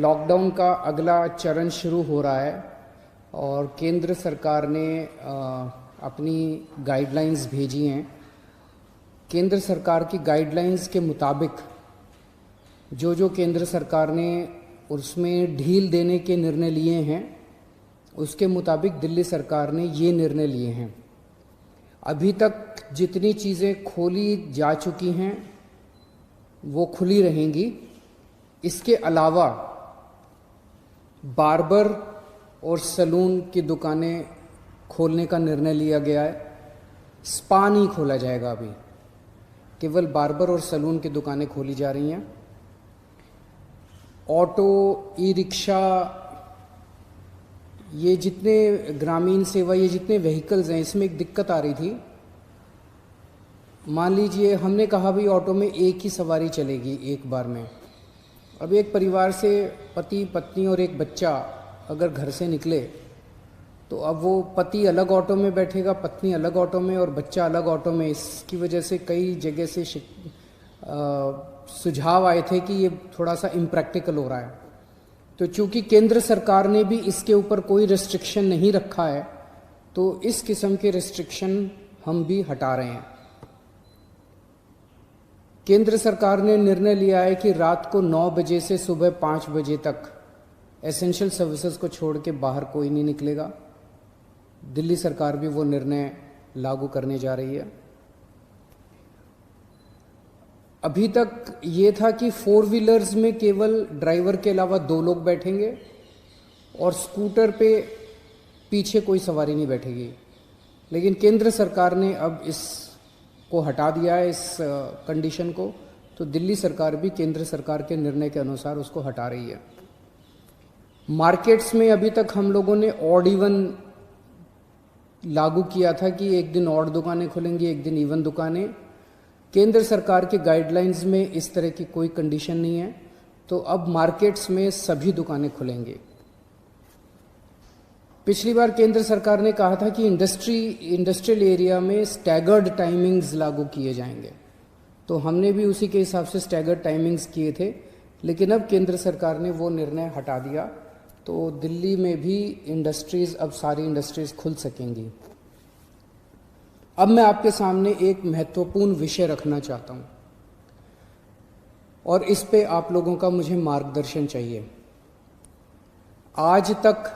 Lockdown का अगला चरण शुरू हो रहा है और केंद्र सरकार ने अपनी गाइडलाइंस भेजी हैं। केंद्र सरकार की गाइडलाइंस के मुताबिक जो जो केंद्र सरकार ने उसमें ढील देने के निर्णय लिए हैं, उसके मुताबिक दिल्ली सरकार ने ये निर्णय लिए हैं। अभी तक जितनी चीज़ें खोली जा चुकी हैं वो खुली रहेंगी। इसके अलावा बार्बर और सैलून की दुकानें खोलने का निर्णय लिया गया है। स्पा नहीं खोला जाएगा, अभी केवल बार्बर और सैलून की दुकानें खोली जा रही हैं। ऑटो, ई रिक्शा, ये जितने ग्रामीण सेवा, ये जितने व्हीकल्स हैं, इसमें एक दिक्कत आ रही थी। मान लीजिए हमने कहा भाई ऑटो में एक ही सवारी चलेगी एक बार में। अब एक परिवार से पति, पत्नी और एक बच्चा अगर घर से निकले तो अब वो पति अलग ऑटो में बैठेगा, पत्नी अलग ऑटो में और बच्चा अलग ऑटो में। इसकी वजह से कई जगह से सुझाव आए थे कि ये थोड़ा सा इम्प्रैक्टिकल हो रहा है। तो चूंकि केंद्र सरकार ने भी इसके ऊपर कोई रिस्ट्रिक्शन नहीं रखा है, तो इस किस्म के रिस्ट्रिक्शन हम भी हटा रहे हैं। केंद्र सरकार ने निर्णय लिया है कि रात को 9 बजे से सुबह 5 बजे तक एसेंशियल सर्विसेज को छोड़ के बाहर कोई नहीं निकलेगा। दिल्ली सरकार भी वो निर्णय लागू करने जा रही है। अभी तक ये था कि 4 व्हीलर्स में केवल ड्राइवर के अलावा 2 लोग बैठेंगे और स्कूटर पे पीछे कोई सवारी नहीं बैठेगी। लेकिन केंद्र सरकार ने अब इसको हटा दिया है, इस कंडीशन को। तो दिल्ली सरकार भी केंद्र सरकार के निर्णय के अनुसार उसको हटा रही है। मार्केट्स में अभी तक हम लोगों ने ऑड इवन लागू किया था कि एक दिन ऑड दुकानें खुलेंगी, एक दिन इवन दुकानें। केंद्र सरकार के गाइडलाइंस में इस तरह की कोई कंडीशन नहीं है, तो अब मार्केट्स में सभी दुकानें खुलेंगी। पिछली बार केंद्र सरकार ने कहा था कि इंडस्ट्रियल एरिया में स्टैगर्ड टाइमिंग्स लागू किए जाएंगे, तो हमने भी उसी के हिसाब से स्टैगर्ड टाइमिंग्स किए थे। लेकिन अब केंद्र सरकार ने वो निर्णय हटा दिया, तो दिल्ली में भी इंडस्ट्रीज़, अब सारी इंडस्ट्रीज़ खुल सकेंगी। अब मैं आपके सामने एक महत्वपूर्ण विषय रखना चाहता हूँ और इस पे आप लोगों का मुझे मार्गदर्शन चाहिए। आज तक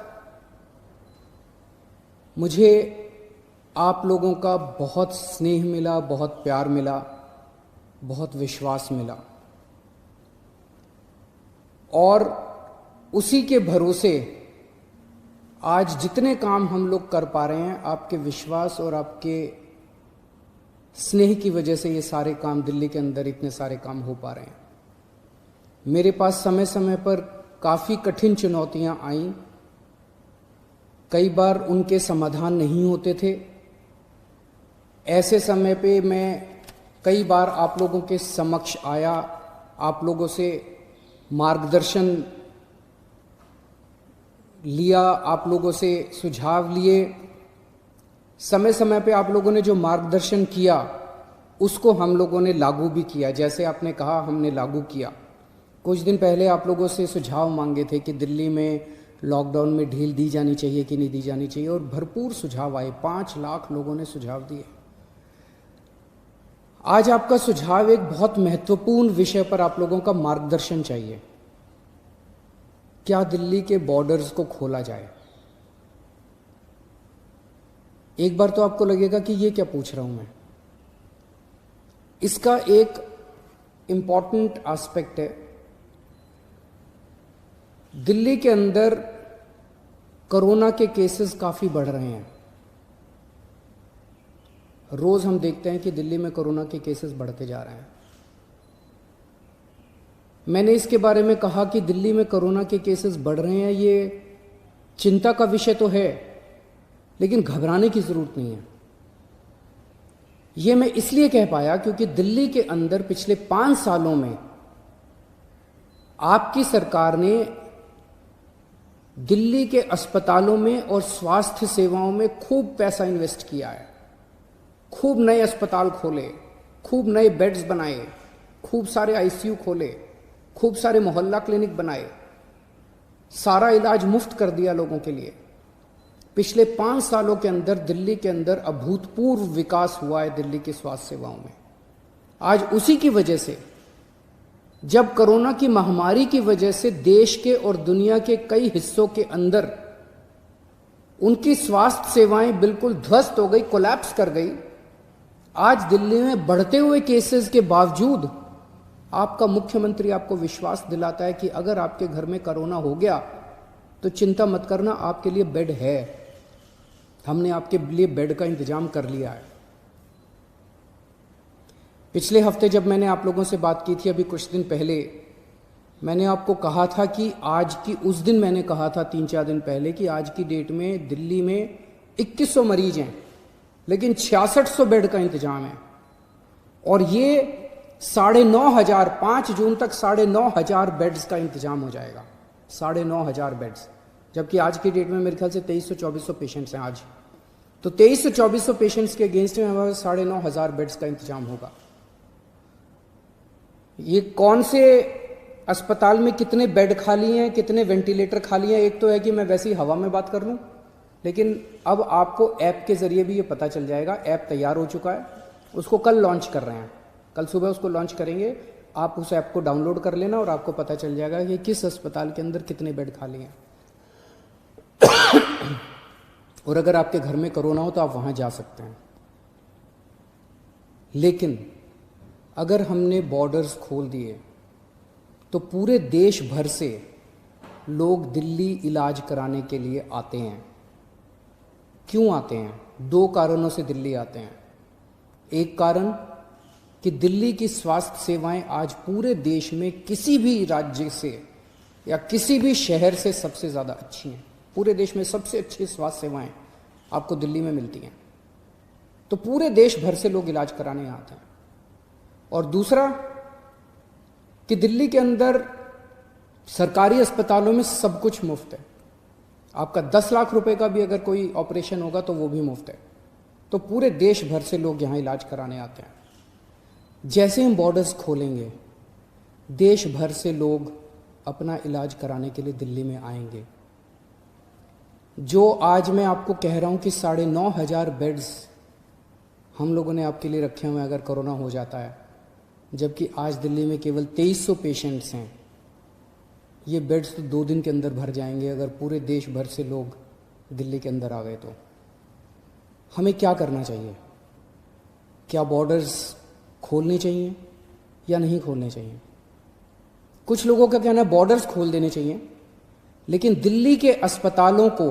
मुझे आप लोगों का बहुत स्नेह मिला, बहुत प्यार मिला, बहुत विश्वास मिला और उसी के भरोसे आज जितने काम हम लोग कर पा रहे हैं, आपके विश्वास और आपके स्नेह की वजह से ये सारे काम, दिल्ली के अंदर इतने सारे काम हो पा रहे हैं। मेरे पास समय समय पर काफ़ी कठिन चुनौतियां आईं, कई बार उनके समाधान नहीं होते थे। ऐसे समय पे मैं कई बार आप लोगों के समक्ष आया, आप लोगों से मार्गदर्शन लिया, आप लोगों से सुझाव लिए। समय समय पे आप लोगों ने जो मार्गदर्शन किया उसको हम लोगों ने लागू भी किया। जैसे आपने कहा, हमने लागू किया। कुछ दिन पहले आप लोगों से सुझाव मांगे थे कि दिल्ली में लॉकडाउन में ढील दी जानी चाहिए कि नहीं दी जानी चाहिए, और भरपूर सुझाव आए। 5 लाख लोगों ने सुझाव दिए। आज आपका सुझाव एक बहुत महत्वपूर्ण विषय पर आप लोगों का मार्गदर्शन चाहिए। क्या दिल्ली के बॉर्डर्स को खोला जाए? एक बार तो आपको लगेगा कि ये क्या पूछ रहा हूं मैं। इसका एक इंपॉर्टेंट एस्पेक्ट है, दिल्ली के अंदर कोरोना के केसेस काफी बढ़ रहे हैं। रोज हम देखते हैं कि दिल्ली में कोरोना के केसेस बढ़ते जा रहे हैं। मैंने इसके बारे में कहा कि दिल्ली में कोरोना के केसेस बढ़ रहे हैं, ये चिंता का विषय तो है, लेकिन घबराने की जरूरत नहीं है। ये मैं इसलिए कह पाया क्योंकि दिल्ली के अंदर पिछले 5 सालों में आपकी सरकार ने दिल्ली के अस्पतालों में और स्वास्थ्य सेवाओं में खूब पैसा इन्वेस्ट किया है। खूब नए अस्पताल खोले, खूब नए बेड्स बनाए, खूब सारे आईसीयू खोले, खूब सारे मोहल्ला क्लिनिक बनाए। सारा इलाज मुफ्त कर दिया लोगों के लिए। पिछले 5 सालों के अंदर दिल्ली के अंदर अभूतपूर्व विकास हुआ है दिल्ली की स्वास्थ्य सेवाओं में। आज उसी की वजह से, जब कोरोना की महामारी की वजह से देश के और दुनिया के कई हिस्सों के अंदर उनकी स्वास्थ्य सेवाएं बिल्कुल ध्वस्त हो गई, कोलैप्स कर गई, आज दिल्ली में बढ़ते हुए केसेस के बावजूद आपका मुख्यमंत्री आपको विश्वास दिलाता है कि अगर आपके घर में कोरोना हो गया तो चिंता मत करना, आपके लिए बेड है, हमने आपके लिए बेड का इंतजाम कर लिया है। पिछले हफ्ते जब मैंने आप लोगों से बात की थी, अभी कुछ दिन पहले, मैंने आपको कहा था कि आज की, उस दिन मैंने कहा था 3-4 दिन पहले कि आज की डेट में दिल्ली में 2100 मरीज हैं, लेकिन 6600 बेड का इंतजाम है। और ये 9,500, 5 जून तक 9,500 बेड्स का इंतजाम हो जाएगा, 9,500 बेड्स। जबकि आज की डेट में मेरे ख्याल से 2300-2400 पेशेंट्स हैं आज। तो 2300-2400 पेशेंट्स के अगेंस्ट में हमारे 9,500 बेड्स का इंतजाम होगा। ये कौन से अस्पताल में कितने बेड खाली हैं, कितने वेंटिलेटर खाली हैं, एक तो है कि मैं वैसी हवा में बात कर लूं, लेकिन अब आपको ऐप के जरिए भी ये पता चल जाएगा। ऐप तैयार हो चुका है, उसको कल लॉन्च कर रहे हैं, कल सुबह उसको लॉन्च करेंगे। आप उस ऐप को डाउनलोड कर लेना और आपको पता चल जाएगा कि किस अस्पताल के अंदर कितने बेड खाली हैं। और अगर आपके घर में कोरोना हो तो आप वहां जा सकते हैं। लेकिन अगर हमने बॉर्डर्स खोल दिए तो पूरे देश भर से लोग दिल्ली इलाज कराने के लिए आते हैं। क्यों आते हैं? 2 कारणों से दिल्ली आते हैं। एक कारण कि दिल्ली की स्वास्थ्य सेवाएं आज पूरे देश में किसी भी राज्य से या किसी भी शहर से सबसे ज़्यादा अच्छी हैं। पूरे देश में सबसे अच्छी स्वास्थ्य सेवाएं आपको दिल्ली में मिलती हैं। तो पूरे देश भर से लोग इलाज कराने यहाँ आते हैं। और दूसरा कि दिल्ली के अंदर सरकारी अस्पतालों में सब कुछ मुफ्त है। आपका 10 लाख रुपए का भी अगर कोई ऑपरेशन होगा तो वो भी मुफ्त है। तो पूरे देश भर से लोग यहाँ इलाज कराने आते हैं। जैसे हम बॉर्डर्स खोलेंगे, देश भर से लोग अपना इलाज कराने के लिए दिल्ली में आएंगे। जो आज मैं आपको कह रहा हूँ कि 9,500 बेड्स हम लोगों ने आपके लिए रखे हुए हैं अगर कोरोना हो जाता है, जबकि आज दिल्ली में केवल 2300 पेशेंट्स हैं। ये बेड्स तो 2 दिन के अंदर भर जाएंगे अगर पूरे देश भर से लोग दिल्ली के अंदर आ गए तो। हमें क्या करना चाहिए? क्या बॉर्डर्स खोलने चाहिए या नहीं खोलने चाहिए? कुछ लोगों का कहना है बॉर्डर्स खोल देने चाहिए, लेकिन दिल्ली के अस्पतालों को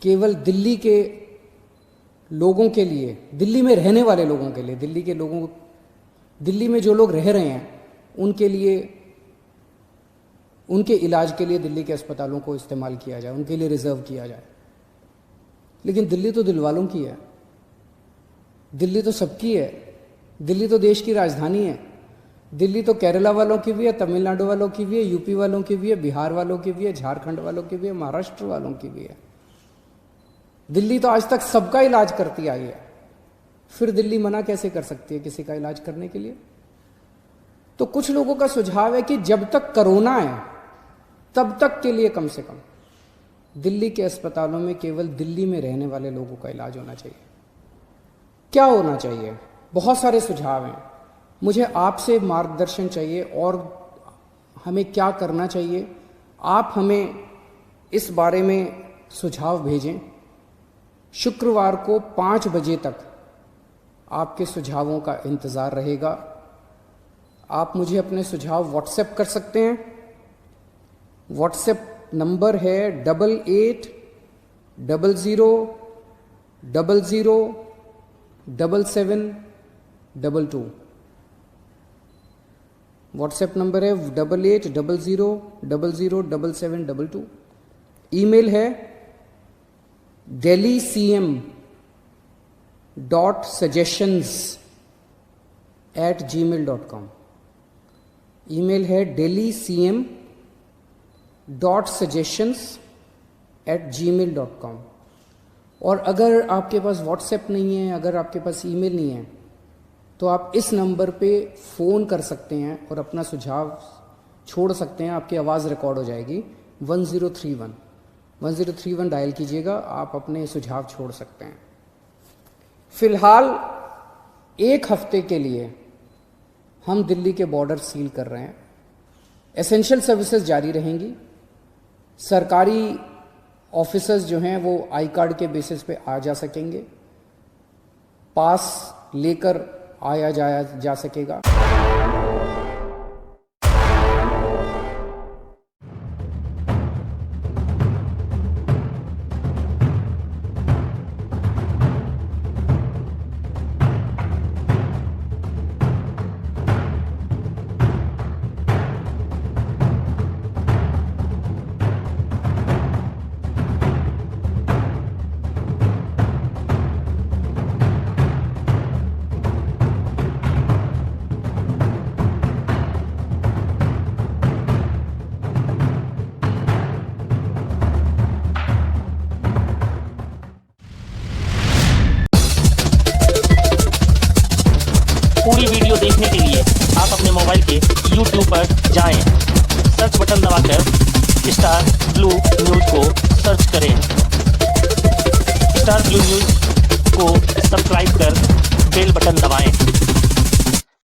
केवल दिल्ली के लोगों के लिए, दिल्ली में रहने वाले लोगों के लिए, दिल्ली में जो लोग रह रहे हैं उनके लिए, उनके इलाज के लिए दिल्ली के अस्पतालों को इस्तेमाल किया जाए, उनके लिए रिजर्व किया जाए। लेकिन दिल्ली तो दिल वालों की है, दिल्ली तो सबकी है, दिल्ली तो देश की राजधानी है। दिल्ली तो केरला वालों की भी है, तमिलनाडु वालों की भी है, यूपी वालों की भी है, बिहार वालों की भी है, झारखंड वालों की भी है, महाराष्ट्र वालों की भी है। दिल्ली तो आज तक सबका इलाज करती आई है। फिर दिल्ली मना कैसे कर सकती है किसी का इलाज करने के लिए? तो कुछ लोगों का सुझाव है कि जब तक कोरोना है तब तक के लिए कम से कम दिल्ली के अस्पतालों में केवल दिल्ली में रहने वाले लोगों का इलाज होना चाहिए। क्या होना चाहिए? बहुत सारे सुझाव हैं। मुझे आपसे मार्गदर्शन चाहिए और हमें क्या करना चाहिए। आप हमें इस बारे में सुझाव भेजें। शुक्रवार को 5 बजे तक आपके सुझावों का इंतज़ार रहेगा। आप मुझे अपने सुझाव व्हाट्सएप कर सकते हैं। व्हाट्सएप नंबर है 8800007722। व्हाट्सएप नंबर है 8800007722। ईमेल है delhi.cm.suggestions@gmail.com। ईमेल है delhi.cm.suggestions@gmail.com। और अगर आपके पास व्हाट्सएप नहीं है, अगर आपके पास ईमेल नहीं है, तो आप इस नंबर पे फ़ोन कर सकते हैं और अपना सुझाव छोड़ सकते हैं। आपकी आवाज़ रिकॉर्ड हो जाएगी। 1031 डायल कीजिएगा, आप अपने सुझाव छोड़ सकते हैं। फिलहाल एक हफ्ते के लिए हम दिल्ली के बॉर्डर सील कर रहे हैं। एसेंशियल सर्विसेज जारी रहेंगी। सरकारी ऑफिसर्स जो हैं वो आई कार्ड के बेसिस पे आ जा सकेंगे, पास लेकर आया जाया जा सकेगा। पूरी वीडियो देखने के लिए आप अपने मोबाइल के YouTube पर जाएं, सर्च बटन दबाकर स्टार ब्लू न्यूज़ को सर्च करें। स्टार ब्लू न्यूज़ को सब्सक्राइब कर बेल बटन दबाएं।